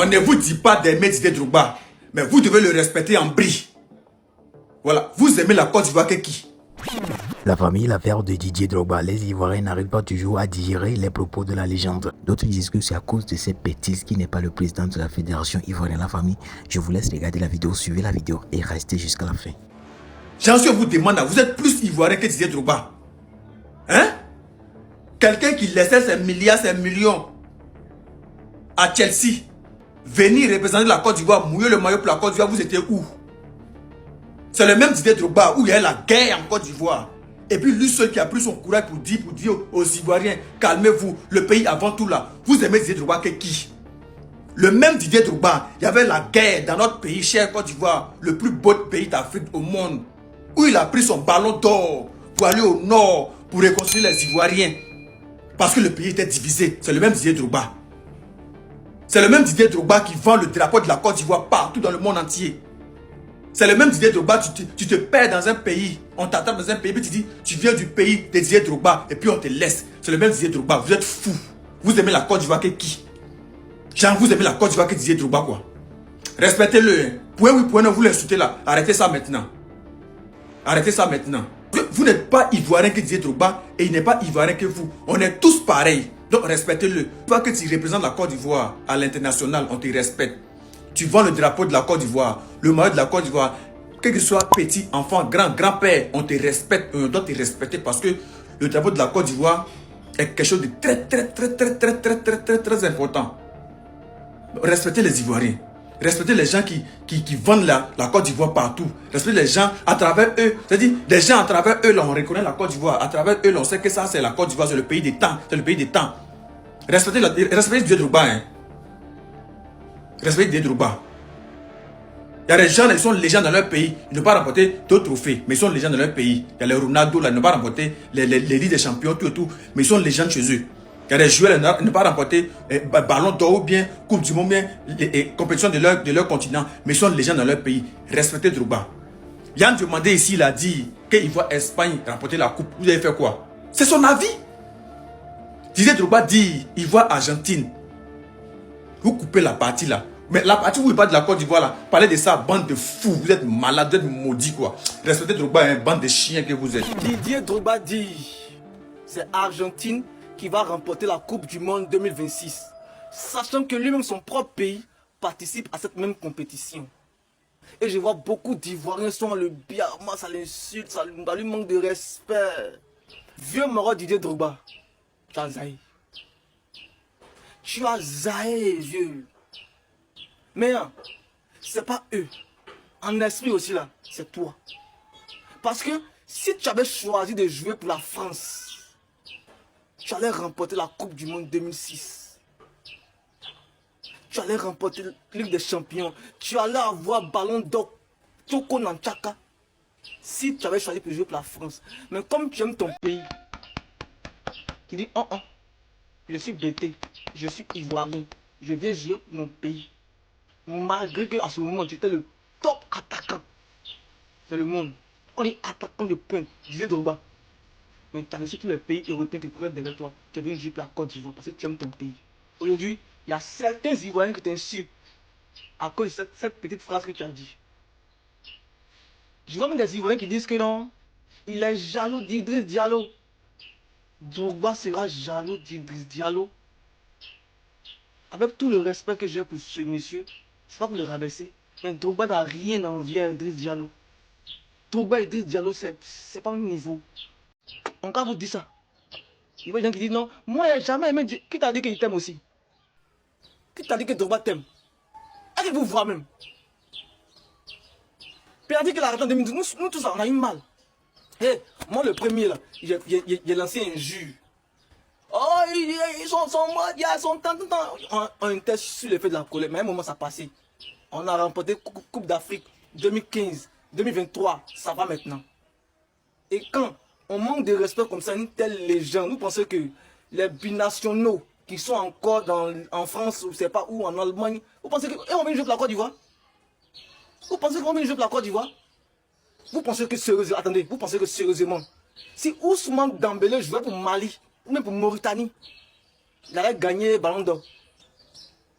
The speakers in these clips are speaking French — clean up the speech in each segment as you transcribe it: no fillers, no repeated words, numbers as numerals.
On ne vous dit pas d'aimer Didier Drogba, mais vous devez le respecter en brie. Voilà, vous aimez la Côte d'Ivoire que qui? La famille, l'affaire de Didier Drogba, les Ivoiriens n'arrivent pas toujours à digérer les propos de la légende. D'autres disent que c'est à cause de cette bêtise qui n'est pas le président de la fédération ivoirienne. La famille, je vous laisse regarder la vidéo, suivez la vidéo et restez jusqu'à la fin. J'en suis vous demande, vous êtes plus Ivoirien que Didier Drogba. Hein? Quelqu'un qui laissait ses milliards, ses millions à Chelsea, venir représenter la Côte d'Ivoire, mouiller le maillot pour la Côte d'Ivoire, vous étiez où? C'est le même Didier Drogba où il y a la guerre en Côte d'Ivoire. Et puis lui seul qui a pris son courage pour dire aux Ivoiriens, calmez-vous, le pays avant tout là. Vous aimez Didier Drogba que qui? Le même Didier Drogba, il y avait la guerre dans notre pays, cher Côte d'Ivoire, le plus beau pays d'Afrique au monde, où il a pris son ballon d'or pour aller au nord, pour réconcilier les Ivoiriens. Parce que le pays était divisé. C'est le même Didier Drogba. C'est le même Didier Drogba qui vend le drapeau de la Côte d'Ivoire partout dans le monde entier. C'est le même Didier Drogba, tu te perds dans un pays, on t'attend dans un pays, puis tu dis, tu viens du pays de Didier Drogba, et puis on te laisse. C'est le même Didier Drogba, vous êtes fous. Vous aimez la Côte d'Ivoire que qui? Genre, vous aimez la Côte d'Ivoire que Didier Drogba, quoi. Respectez-le. Hein. Pouvez vous l'insulter là. Arrêtez ça maintenant. Arrêtez ça maintenant. Vous n'êtes pas Ivoirien que Didier Drogba, et il n'est pas Ivoirien que vous. On est tous pareils. Donc respectez-le. Toi que tu représentes la Côte d'Ivoire à l'international, on te respecte. Tu vends le drapeau de la Côte d'Ivoire, le maillot de la Côte d'Ivoire, quel que soit petit, enfant, grand-père, on te respecte, on doit te respecter parce que le drapeau de la Côte d'Ivoire est quelque chose de très important. Respectez les Ivoiriens, respectez les gens qui vendent la Côte d'Ivoire partout, respectez les gens à travers eux, c'est-à-dire les gens à travers eux, là, on reconnaît la Côte d'Ivoire, à travers eux, là, on sait que ça c'est la Côte d'Ivoire, c'est le pays des temps, c'est le pays des temps. Respectez Didier Drogba, hein. Respectez Didier Drogba. Il y a des gens, ils sont légends dans leur pays. Ils n'ont pas remporté d'autres trophées, mais ils sont légends dans leur pays. Il y a les Ronaldo, là, ils n'ont pas remporté les Ligues des champions, tout et tout, mais ils sont légends chez eux. Il y a des joueurs, ils n'ont pas remporté ballon d'or ou bien Coupe du Monde, bien les compétitions de leur continent, mais ils sont légends dans leur pays. Respectez Drogba. Yann demandé ici, il a dit qu'il voit Espagne remporter la Coupe. Vous avez fait quoi? C'est son avis. Didier Drogba dit il voit Argentine. Vous coupez la partie là. Mais la partie où il parle de la Côte d'Ivoire là, parlez de ça, bande de fous, vous êtes malades, vous êtes maudits quoi. Respectez Drogba, hein, bande de chiens que vous êtes. Didier Drogba dit, c'est Argentine qui va remporter la Coupe du Monde 2026. Sachant que lui-même, son propre pays, participe à cette même compétition. Et je vois beaucoup d'Ivoiriens sont le biarma, ça l'insulte, ça lui manque de respect. Vieux mort Didier Drogba, tu as zaï. Tu as zaï, vieux. Mais hein, c'est pas eux. En esprit aussi là, c'est toi. Parce que si tu avais choisi de jouer pour la France, tu allais remporter la Coupe du Monde 2006. Tu allais remporter la Ligue des Champions. Tu allais avoir Ballon d'Or, Toko Nanchaka. Si tu avais choisi de jouer pour la France. Mais comme tu aimes ton pays, tu dis, oh, oh, je suis bêté, je suis ivoirien, je viens jouer pour mon pays. Malgré qu'à ce moment, tu étais le top attaquant de le monde. On est attaquant de pointe, Didier Drogba. Mais tu as reçu tous les pays européens qui pouvaient derrière toi. Tu es venu jouer pour la Côte d'Ivoire parce que tu aimes ton pays. Aujourd'hui, il y a certains Ivoiriens qui t'insultent à cause de cette petite phrase que tu as dit. Je vois même des Ivoiriens qui disent que non, il est jaloux d'Idriss Diallo. Drogba sera jaloux d'Idriss Diallo. Avec tout le respect que j'ai pour ce monsieur, c'est pas pour le rabaisser, mais Drogba n'a rien à envier à Idriss Diallo. Drogba et Idriss Diallo, c'est pas le même niveau. On va vous dire ça. Il y a des gens qui disent non, moi j'ai jamais aimé. Qui t'a dit qu'il t'aime aussi? Qui t'a dit que Drogba t'aime? Est-ce que vous voyez même? Puis il a dit qu'il a arrêté en 2012. Nous tous on a eu mal. Hey, moi le premier là, j'ai lancé un jus. Oh, ils sont morts, ils sont tant. On était sur l'effet de la colère, mais à un moment ça passait. On a remporté Coupe d'Afrique 2015, 2023, ça va maintenant. Et quand on manque de respect comme ça, une telle légende, nous pensons que les binationaux qui sont encore en France, ou je sais pas où, en Allemagne, vous pensez qu'on va venir jouer pour la Côte d'Ivoire? Vous pensez qu'on va venir jouer pour la Côte d'Ivoire? Vous pensez que sérieusement, attendez, vous pensez que sérieusement, si Ousmane Dembélé jouait pour Mali, ou même pour Mauritanie, il aurait gagné Ballon d'Or.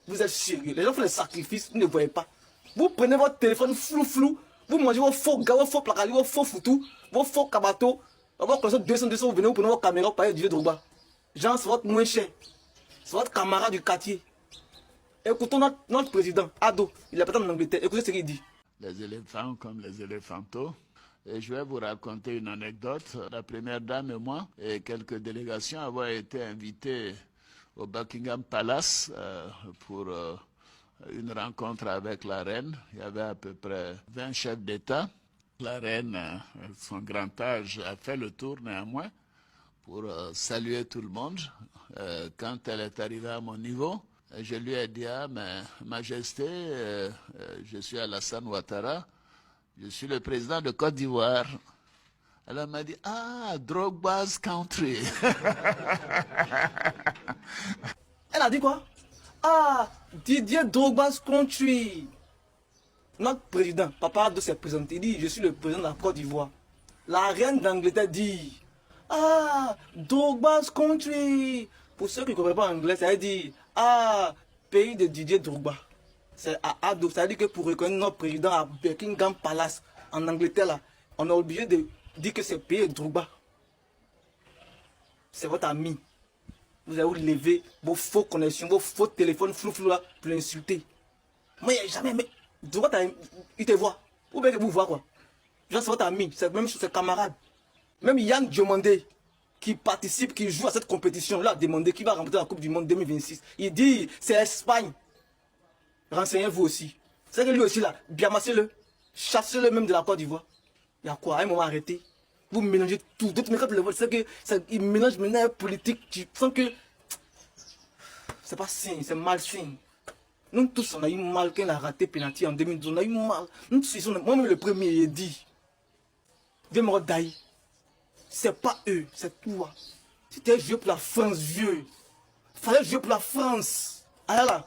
Vous êtes sérieux. Les gens font des sacrifices, vous ne voyez pas. Vous prenez votre téléphone flou, vous mangez vos faux gars, vos faux placardis, vos faux foutus, vos faux cabatos. Vos personnes 200, vous venez, vous prenez votre caméra, vous parlez du Drogba. Jean, c'est votre moins cher. C'est votre camarade du quartier. Écoutons notre président, Ado, il est peut-être en Angleterre. Écoutez ce qu'il dit. Les éléphants comme les éléphantos. Et je vais vous raconter une anecdote. La première dame et moi, et quelques délégations, avons été invités au Buckingham Palace pour une rencontre avec la reine. Il y avait à peu près 20 chefs d'État. La reine, son grand âge, a fait le tour néanmoins pour saluer tout le monde. Quand elle est arrivée à mon niveau, je lui ai dit, ah, mais Majesté, je suis Alassane Ouattara, je suis le président de Côte d'Ivoire. Elle m'a dit, ah, Drogba's country. Elle a dit quoi? Ah, Didier Drogba's country. Notre président, Papa Ado s'est présenté, il dit, je suis le président de la Côte d'Ivoire. La reine d'Angleterre dit, ah, Drogba's country. Pour ceux qui ne comprennent pas anglais, ça veut dire, ah, pays de Didier Drogba. C'est à Ado, ça veut dire que pour reconnaître notre président à Buckingham Palace, en Angleterre, là, on est obligé de dire que c'est pays de Drogba. C'est votre ami. Vous allez vous lever vos faux connexions, vos faux téléphones flou là, pour l'insulter. Moi, jamais, mais Drogba, il te voit. Ou bien que vous voit quoi. Genre, c'est votre ami, c'est même ses camarades. Même Yann Diomandé, qui participe, qui joue à cette compétition-là, a demandé qui va remporter la Coupe du Monde 2026. Il dit, c'est Espagne. Renseignez-vous aussi. C'est que lui aussi là, bien massez-le. Chassez-le même de la Côte d'Ivoire. Il y a quoi? À un moment arrêté. Vous mélangez tout. D'autres quand le vote, c'est que il mélange maintenant la politique. Tu sens que c'est pas signe, c'est mal signe. Nous tous on a eu mal quand il a raté penalty en 2012. On a eu mal. Nous tous, moi-même le premier, il a dit. Viens me redailler. C'est pas eux, c'est toi. C'était joué pour la France, vieux. Fallait jouer pour la France. Alors là,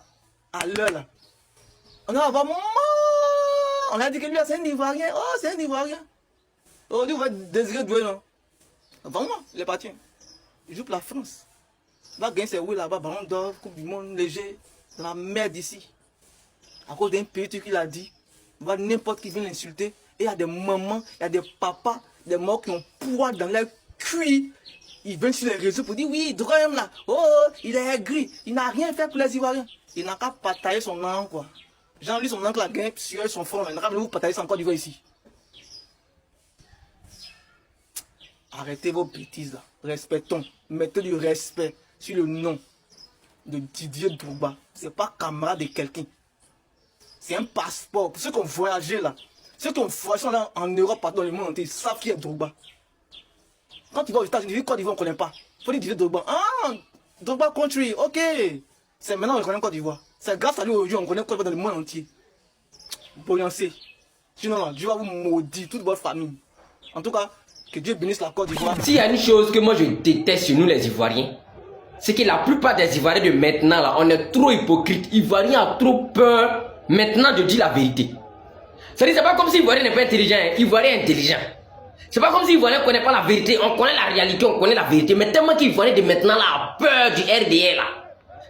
à l'heure là. On a vraiment. On a dit que lui, c'est un Ivoirien. Oh, c'est un Ivoirien. Oh, lui, on va désirer doué, non? Vraiment, il est parti. Il joue pour la France. Il va gagner ses oui là-bas, ballon d'or, Coupe du Monde léger. La merde ici. À cause d'un pays, qu'il a dit. Il va n'importe qui vient l'insulter. Et il y a des mamans, il y a des papas, des morts qui ont poids dans leur cuir. Ils viennent sur les réseaux pour dire oui, Drogba là. Oh, il est aigri. Il n'a rien fait pour les Ivoiriens. Il n'a qu'à partager son nom, quoi. Jean-Louis, son oncle a gagné sur son front. Il n'a qu'à vous partager son corps d'Ivoire ici. Arrêtez vos bêtises là. Respectons. Mettez du respect sur le nom de Didier Drogba. C'est pas camarade de quelqu'un. C'est un passeport. Pour ceux qui ont voyagé là, ceux qui ont voyagé là en Europe, partout dans le monde entier, ils savent qui est Drogba. Quand tu vas aux États-Unis, Côte d'Ivoire, on ne connaît pas. Il faut dire Didier Drogba. Ah, Drogba country, ok. C'est maintenant qu'on connaît Côte d'Ivoire. C'est grâce à lui aujourd'hui on connaît Côte d'Ivoire dans le monde entier. Boyancé. Sinon là, Dieu va vous maudire toute votre famille. En tout cas, que Dieu bénisse la Côte d'Ivoire. S'il y a une chose que moi je déteste chez nous les Ivoiriens, c'est que la plupart des Ivoiriens de maintenant là, on est trop hypocrite. Ivoirien a trop peur maintenant de dire la vérité. C'est-à-dire, c'est pas comme si Ivoirien n'est pas intelligent, hein. Ivoirien est intelligent. C'est pas comme si Ivoirien ne connaît pas la vérité. On connaît la réalité, on connaît la vérité. Mais tellement qu'Ivoirien de maintenant là a peur du RDR là.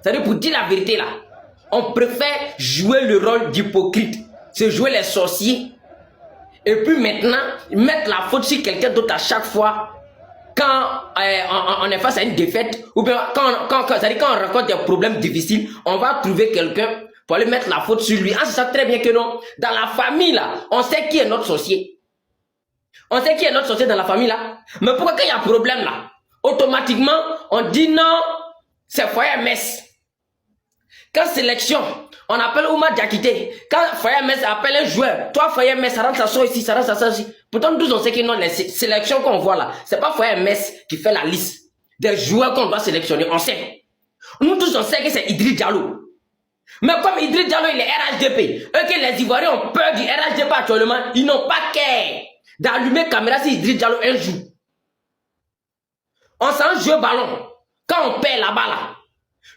C'est-à-dire, pour dire la vérité là, on préfère jouer le rôle d'hypocrite. C'est jouer les sorciers. Et puis maintenant, mettre la faute sur quelqu'un d'autre à chaque fois quand on est face à une défaite, ou bien c'est-à-dire quand on rencontre des problèmes difficiles, on va trouver quelqu'un pour aller mettre la faute sur lui. Ah, c'est ça très bien que non. Dans la famille là, on sait qui est notre sorcier. On sait qui est notre sorcier dans la famille là. Mais pourquoi quand il y a un problème là, automatiquement, on dit non, c'est Foyer Metz. Quand sélection, on appelle Oumar Diakité. Quand Foyer Metz appelle un joueur, toi Foyer Metz, ça rentre, ça sort ici, ça rentre, ça sort ici. Pourtant, nous on sait que non, les sélections qu'on voit là, c'est pas Foyer Metz qui fait la liste des joueurs qu'on doit sélectionner, on sait. Nous tous on sait que c'est Idriss Diallo. Mais comme Idriss Diallo il est RHDP, eux que les Ivoiriens ont peur du RHDP actuellement, ils n'ont pas qu'à d'allumer caméra si Idriss Diallo un jour. On s'en joue ballon. Quand on perd là-bas là,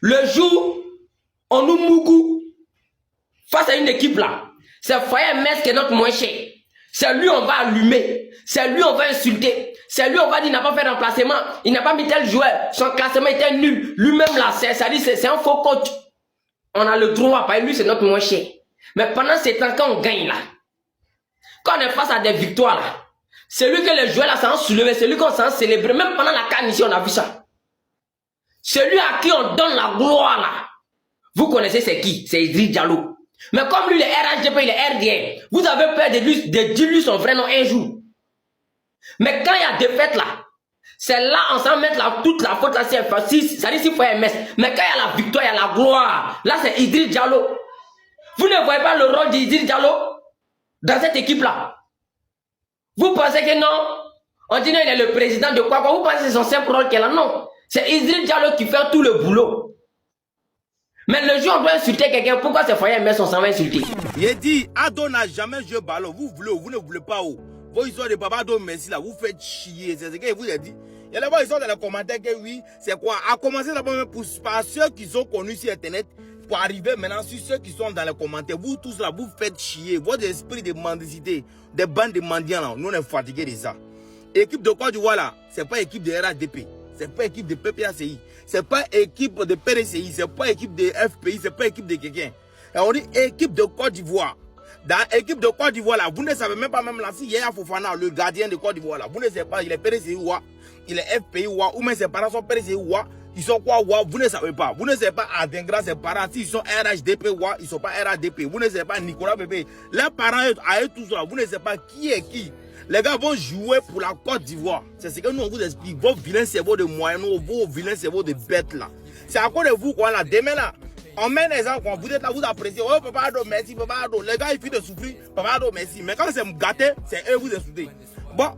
le jour on nous mougou face à une équipe là, c'est Foyer Metz qui est notre moins cher. C'est lui on va allumer, c'est lui on va insulter, c'est lui on va dire il n'a pas fait remplacement, il n'a pas mis tel joueur, son classement était nul, lui-même là, c'est un faux coach. On a le droit, parce que lui, c'est notre moins cher. Mais pendant ces temps, quand on gagne là, quand on est face à des victoires là, celui que les joueurs là s'en soulever, celui qu'on s'en célébrer, même pendant la CAN ici, on a vu ça. Celui à qui on donne la gloire là, vous connaissez c'est qui? C'est Idriss Diallo. Mais comme lui, il est RHDP, il est RDR, vous avez peur de dire lui son vrai nom un jour. Mais quand il y a défaite là, c'est là on s'en met toute la faute là, c'est facile, ça dit s'il faut MS. Mais quand il y a la victoire, il y a la gloire, là c'est Idriss Diallo. Vous ne voyez pas le rôle d'Idriss Diallo dans cette équipe là? Vous pensez que non? On dit non, il est le président de quoi? Vous pensez que c'est son simple rôle qu'elle a? Non. C'est Idriss Diallo qui fait tout le boulot. Mais le jour où on doit insulter quelqu'un, pourquoi ces foyers MS on s'en va insulter? Il dit, Ado n'a jamais joué ballon. Vous voulez ou vous ne voulez pas. Vos histoires de Papa Ado Messi là, vous faites chier. C'est ce que vous a dit. Il y a d'abord, ils sont dans les commentaires que oui, c'est quoi? À commencer d'abord par ceux qui sont connus sur Internet, pour arriver maintenant sur ceux qui sont dans les commentaires. Vous tous là, vous faites chier. Votre esprit de mendicité, des bandes de mendiants là, nous on est fatigués de ça. Équipe de Côte d'Ivoire là, c'est pas équipe de RADP. C'est pas équipe de PPACI, c'est pas équipe de PDCI, c'est pas équipe de FPI, c'est pas équipe de quelqu'un. Et on dit équipe de Côte d'Ivoire. Dans l'équipe de Côte d'Ivoire là, vous ne savez même pas même là si Yaya Fofana, le gardien de Côte d'Ivoire là, vous ne savez pas, il est PDCI ou il est FPI ou même ses parents sont PDCI ou ils sont quoi vous ne savez pas. Vous ne savez pas Adengra, ses parents, s'ils sont RHDP ou ils sont pas RHDP. Vous ne savez pas Nicolas Bébé. Leurs parents à eux tous là, vous ne savez pas qui est qui. Les gars vont jouer pour la Côte d'Ivoire. C'est ce que nous on vous explique. Vos vilains cerveaux de moyens, vos vilains cerveaux de bêtes là. C'est à cause de vous quoi là. Demain là, on met les gens quand vous êtes là, vous appréciez. Oh Papa Ado, merci Papa Ado. Les gars ils finissent de souffrir. Papa Ado, merci. Mais quand c'est gâté, c'est eux vous insultez. Bon,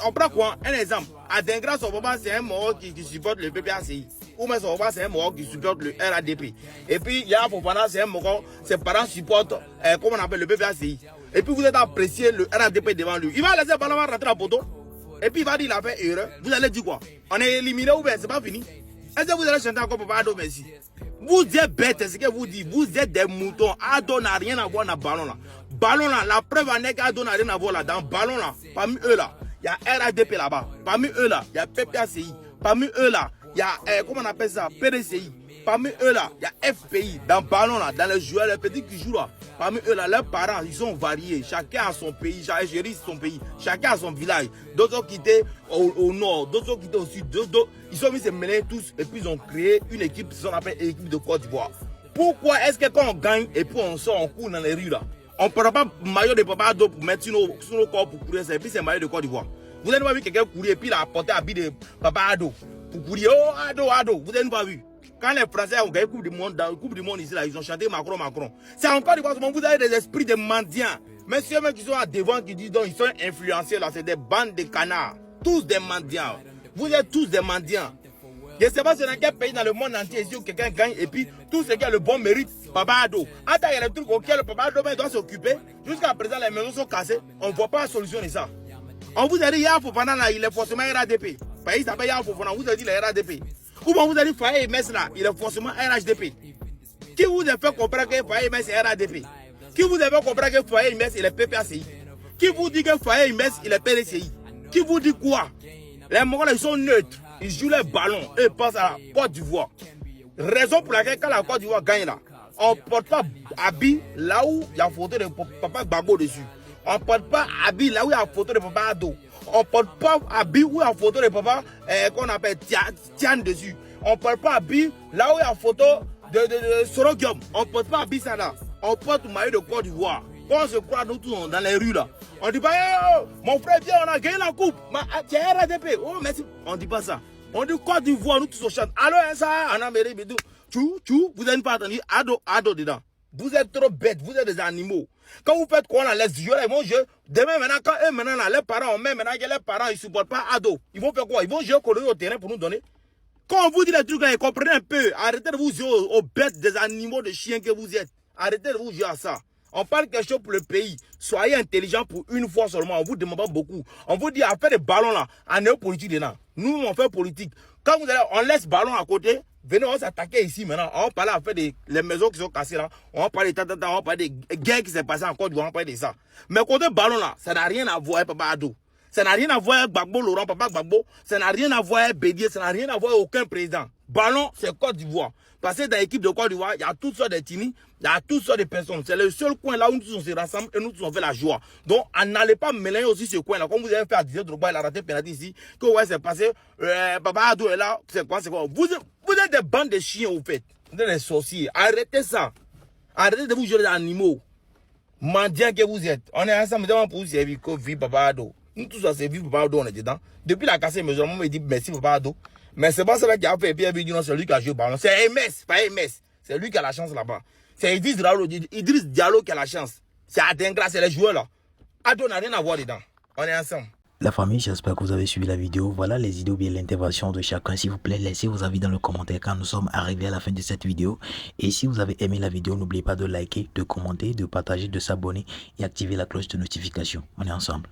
on prend quoi? Un exemple. Adengra, son papa c'est un mort qui supporte le PPACI. Ou même son papa c'est un mort qui supporte le RADP. Et puis Yaya Fofana c'est un mort, ses parents supportent, comment on appelle le PPACI. Et puis vous êtes apprécié le RADP devant lui. Il va laisser Balama rentrer à poteau. Et puis il va dire il a fait erreur. Vous allez dire quoi? On est éliminé ou bien c'est pas fini? Est-ce que vous allez chanter encore Papa Ado merci? Vous êtes bêtes, c'est ce que vous dites. Vous êtes des moutons. Ado n'a rien à voir dans le ballon là. Ballon là, la preuve en est qu'Ado n'a rien à voir là. Dans le ballon là, parmi eux là, il y a RADP là-bas. Parmi eux là, il y a PPACI. Parmi eux là, il y a, comment on appelle ça, PDCI. Parmi eux là, il y a FPI. Dans le ballon là, dans les joueurs, les petits qui jouent là. Parmi eux là, leurs parents, ils sont variés. Chacun a son pays, chacun gérit son pays. Chacun a son village. D'autres ont quitté au nord, d'autres ont quitté au sud. Ils ont mis se mêler tous et puis ils ont créé une équipe, qu'on appelle équipe de Côte d'Ivoire. Pourquoi est-ce que quand on gagne et puis on sort, on court dans les rues là, on ne prend pas maillot de Papa Ado pour mettre sur nos corps pour courir, et puis c'est maillot de Côte d'Ivoire. Vous n'avez pas vu quelqu'un courir et puis il a apporté habit de Papa Ado pour courir. Oh Ado, vous n'avez pas vu. Quand les Français ont gagné Coupe du Monde ici là, ils ont chanté Macron. C'est encore du coup, vous avez des esprits de mendiants. Mais ceux qui sont à devant qui disent donc ils sont influencés là, c'est des bandes de canards. Tous des mendiants. Vous êtes tous des mendiants. Je ne sais pas si dans quel pays dans le monde entier ici où quelqu'un gagne et puis tout ce qui a le bon mérite, Papa Ado. Attends, il y a des trucs auxquels le Papa Ado doit s'occuper. Jusqu'à présent, les maisons sont cassées. On ne voit pas la solution de ça. On vous a dit, Yaya Fofana là, il est forcément RADP. Pays s'appelle Yaya Fofana, on vous a dit, il est RADP. Ou bien vous a dit, Faye MS là, il est forcément RHDP. Qui vous a fait comprendre que Faye MS est RADP? Qui vous a fait comprendre que Faye MS il est PPACI? Qui vous dit que Faye MS il est PDCI? Qui vous dit quoi? Les Mongols ils sont neutres. Ils jouent les ballons et ils passent à la Côte d'Ivoire. Raison pour laquelle quand la Côte d'Ivoire gagne là, on ne porte pas habit là où il y a photo de Papa Gbagbo dessus. On ne porte pas habit là où il y a photo de Papa Ado. On ne porte pas habit où il y a photo de Papa qu'on appelle Tian dessus. On ne porte pas habit là où il y a photo de Sorogium. On ne porte pas habit ça là. On porte maillot de Côte d'Ivoire. Quand on se croit nous tous dans les rues là, on ne dit pas hey, mon frère viens, on a gagné la coupe. Tu es RADP. Oh merci. On ne dit pas ça. On dit Côte d'Ivoire, nous tous on chante. Alors ça, on a mérité bidou. Vous n'avez pas entendu Ado dedans. Vous êtes trop bêtes, vous êtes des animaux. Quand vous faites quoi là, les yeux, ils vont jouer. Demain maintenant, quand eux maintenant là, les parents, on met maintenant que les parents ils ne supportent pas Ado. Ils vont faire quoi? Ils vont jouer au terrain pour nous donner. Quand on vous dit les trucs là, comprenez un peu. Arrêtez de vous jouer aux bêtes des animaux de chiens que vous êtes. Arrêtez de vous jouer à ça. On parle quelque chose pour le pays. Soyez intelligents pour une fois seulement. On vous demande pas beaucoup. On vous dit à faire des ballons là, en néo-politique dedans. Nous, on fait politique. Quand vous allez, on laisse ballon à côté. Venez, on s'attaquer ici maintenant. On va parler à faire les maisons qui sont cassées là. On va parler on va parler des guerres qui s'est passées en Côte d'Ivoire. On va parler de ça. Mais côté ballon là, ça n'a rien à voir avec Papa Ado. Ça n'a rien à voir avec Gbagbo, Laurent, Papa Gbagbo. Ça n'a rien à voir avec Bédier. Ça n'a rien à voir avec aucun président. Ballon, c'est Côte d'Ivoire. Parce que dans l'équipe de Côte d'Ivoire, il y a toutes sortes de Tini, il y a toutes sortes de personnes. C'est le seul coin là où nous tous on se rassemble et nous tous on fait la joie. Donc, n'allez pas mélanger aussi ce coin là. Comme vous avez fait à Didier Drogba, il a raté penalty ici. Que ouais, c'est passé. Papa Adou est là. C'est quoi? Vous êtes des bandes de chiens, vous faites. Vous êtes des sorciers. Arrêtez ça. Arrêtez de vous jouer des animaux. Mendiant que vous êtes. On est ensemble pour vous servir. Que vive Papa Adou. Nous tous on servi Papa Adou, on est dedans. Depuis la cassée, mes gens me dit merci Papa Adou. Mais c'est pas ça qui a fait Pierre Bidjon, c'est lui qui a joué le ballon. C'est MS, pas MS. C'est lui qui a la chance là-bas. C'est Idriss Diallo qui a la chance. C'est Adengra, c'est les joueurs là. Ado n'a rien à voir dedans. On est ensemble. La famille, j'espère que vous avez suivi la vidéo. Voilà les idées ou bien l'intervention de chacun. S'il vous plaît, laissez vos avis dans le commentaire quand nous sommes arrivés à la fin de cette vidéo. Et si vous avez aimé la vidéo, n'oubliez pas de liker, de commenter, de partager, de s'abonner et activer la cloche de notification. On est ensemble.